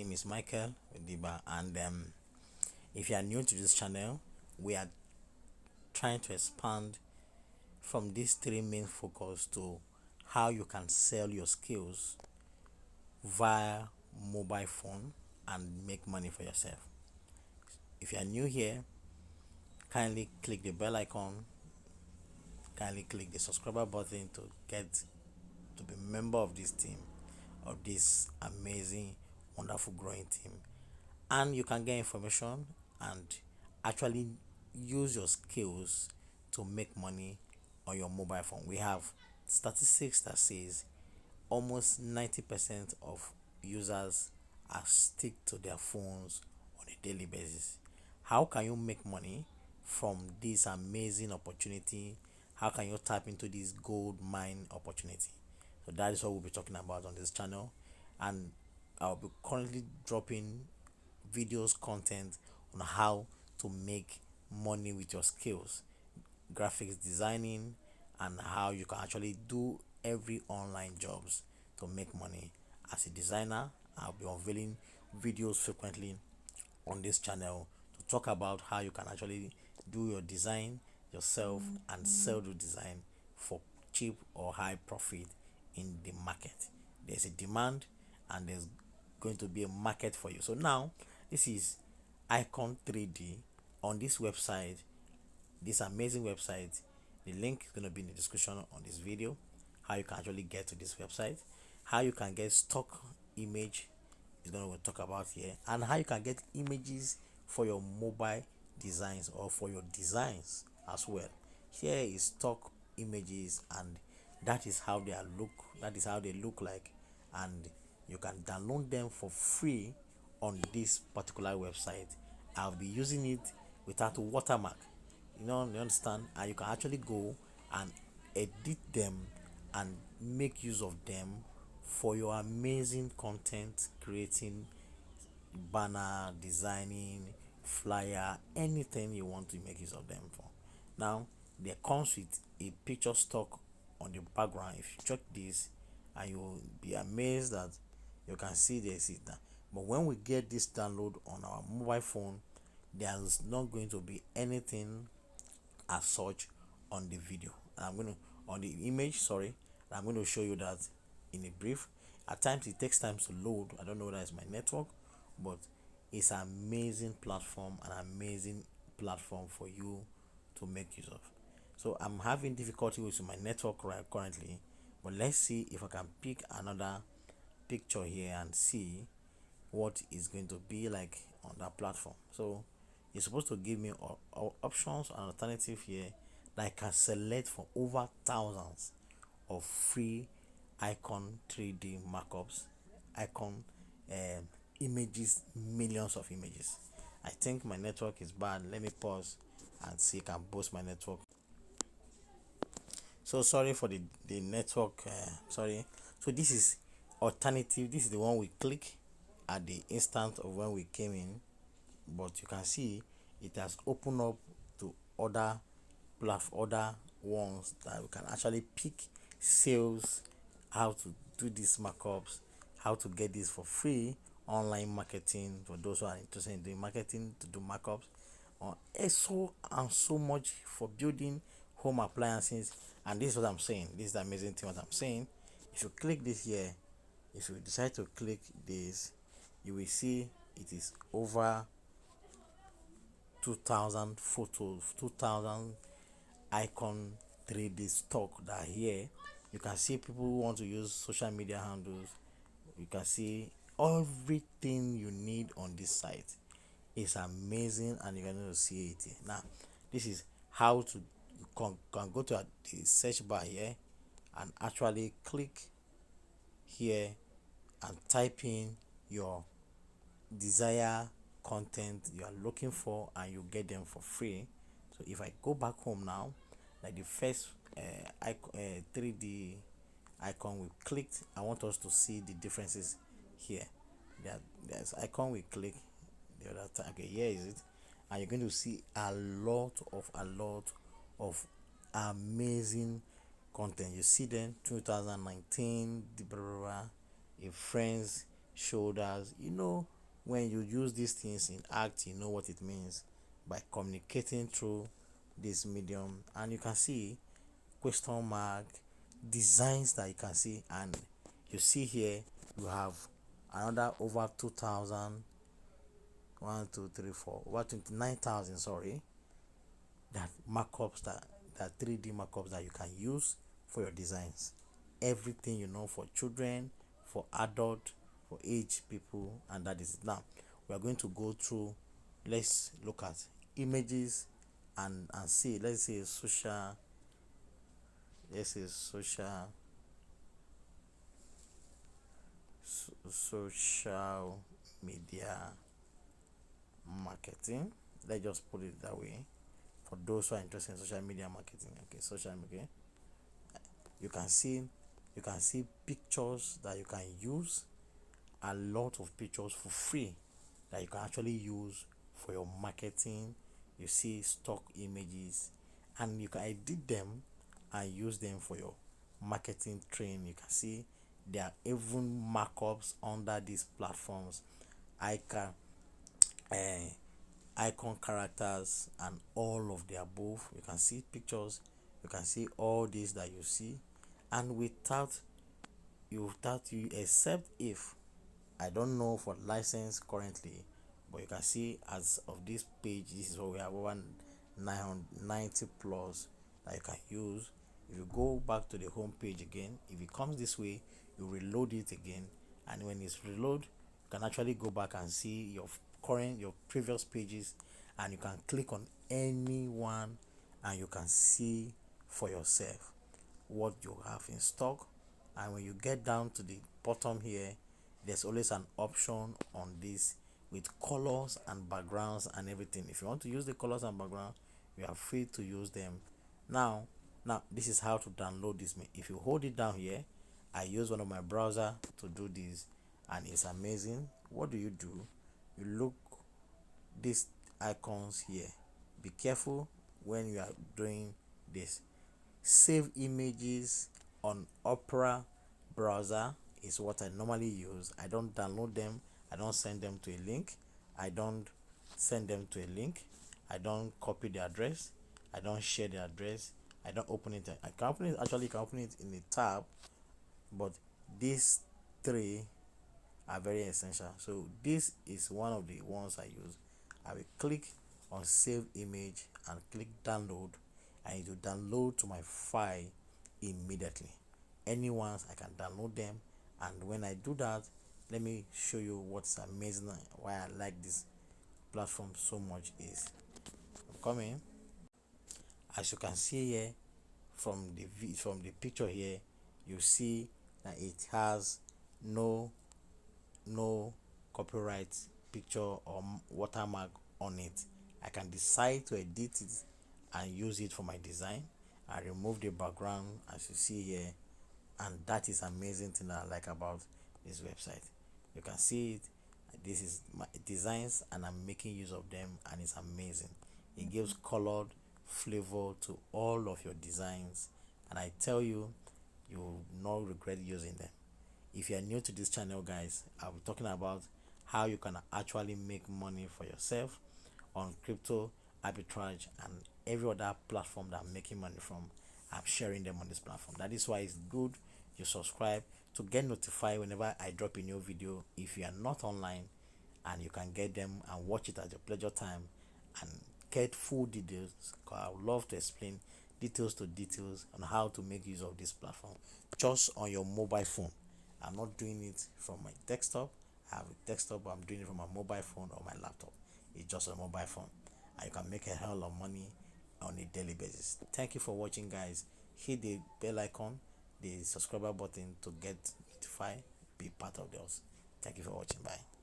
name is Michael Diba, and if you are new to this channel, we are trying to expand from these three main focus to how you can sell your skills via mobile phone and make money for yourself. If you are new here, kindly click the bell icon, kindly click the subscriber button to get to be member of this team, of this amazing, wonderful growing team. And you can get information and actually use your skills to make money on your mobile phone. We have statistics that says almost 90% of users are stick to their phones on a daily basis. How can you make money from this amazing opportunity? How can you tap into this gold mine opportunity? So that is what we'll be talking about on this channel, and I'll be currently dropping videos content on how to make money with your skills, graphics designing, and how you can actually do every online jobs to make money as a designer. I'll be unveiling videos frequently on this channel to talk about how you can actually do your design yourself and sell the design for cheap or high profit in the market. There's a demand and there's going to be a market for you. So now this is Icon 3D on this website, this amazing website. The link is going to be in the description on this video. How you can actually get to this website, how you can get stock image is going to talk about here, and how you can get images for your mobile designs or for your designs as well. Here is stock images, and that is how they are look, that is how they look like, and you can download them for free on this particular website. I'll be using it without a watermark, you understand, and you can actually go and edit them and make use of them for your amazing content creating, banner designing, flyer, anything you want to make use of them for. Now there comes with a picture stock on the background. If you check this, and you'll be amazed that you can see this is that. But when we get this download on our mobile phone, there's not going to be anything as such on the video. I'm going to on the image, sorry. I'm going to show you that in a brief. At times it takes time to load. I don't know whether it's my network, but it's an amazing platform, an amazing platform for you to make use of. So I'm having difficulty with my network right currently, but let's see if I can pick another picture here and see what is going to be like on that platform. So it's supposed to give me options and alternative here that I can select for over thousands of free icon 3D markups, icon images, millions of images. I think my network is bad. Let me pause and see if I can boost my network. So sorry for the network, sorry. So this is alternative. This is the one we click at the instant of when we came in, but you can see it has opened up to other ones that we can actually pick sales, how to do these markups, how to get this for free, online marketing for those who are interested in doing marketing, to do markups, so and so much for building home appliances. And this is what I'm saying, this is the amazing thing what I'm saying. If you click this here, if you decide to click this, you will see it is over 2000 photos, 2000 icon 3D stock that are here. You can see people who want to use social media handles. You can see everything you need on this site. It's amazing, and you're going to see it here. Now this is how to, you can go to the search bar here and actually click here and type in your desire content you are looking for, and you get them for free. So if I go back home now, like the first 3D icon we clicked, I want us to see the differences here. There's icon we click the other time. Okay, here is it, and you're going to see a lot of amazing content. You see them 2019, the blah, blah, blah, a friends shoulders. When you use these things in act, you know what it means by communicating through this medium. And you can see question mark designs that you can see, and you see here you have another over 2,000, 1 2 3 4 over 29,000, sorry, that markups, that 3D markups that you can use for your designs. Everything, for children, for adult, for age people, and that is it. Now we are going to go through. Let's look at images and see. Let's say social media marketing. Let's just put it that way for those who are interested in social media marketing. Okay, social media. You can see pictures that you can use, a lot of pictures for free that you can actually use for your marketing. You see stock images, and you can edit them and use them for your marketing training. You can see there are even markups under these platforms. I can icon characters and all of the above. You can see pictures, you can see all this that you see, and without you, except if, I don't know for license currently, but you can see as of this page, this is what we have, over 990 plus that you can use. If you go back to the home page again, if it comes this way, you reload it again, and when it's reload, you can actually go back and see your previous pages, and you can click on any one and you can see for yourself what you have in stock. And when you get down to the bottom here, there's always an option on this with colors and backgrounds and everything. If you want to use the colors and background, you are free to use them. Now this is how to download this. If you hold it down here, I use one of my browser to do this, and it's amazing. What do? You look these icons here. Be careful when you are doing this. Save images on Opera browser is what I normally use. I don't download them, I don't send them to a link, I don't send them to a link, I don't copy the address, I don't share the address, I don't open it. I can open it, actually can open it in a tab, but these three are very essential. So this is one of the ones I use. I will click on save image and click download, and it will download to my file immediately. Any ones I can download them, and when I do that, let me show you what's amazing, why I like this platform so much is. I'm coming. As you can see here, from the picture here, you see that it has no copyright picture or watermark on it. I can decide to edit it and use it for my design. I remove the background, as you see here, and that is amazing thing that I like about this website. You can see it. This is my designs, and I'm making use of them, and it's amazing. It gives colored flavor to all of your designs, and I tell you, you will not regret using them. If you are new to this channel, guys, I'll be talking about how you can actually make money for yourself on crypto arbitrage and every other platform that I'm making money from. I'm sharing them on this platform. That is why it's good you subscribe to get notified whenever I drop a new video. If you are not online, and you can get them and watch it at your pleasure time and get full details, because I would love to explain details to details on how to make use of this platform just on your mobile phone. I'm not doing it from my desktop. I have a desktop, but I'm doing it from my mobile phone or my laptop. It's just a mobile phone, and you can make a hell of money on a daily basis. Thank you for watching, guys. Hit the bell icon, the subscriber button to get notified, be part of those. Thank you for watching. Bye.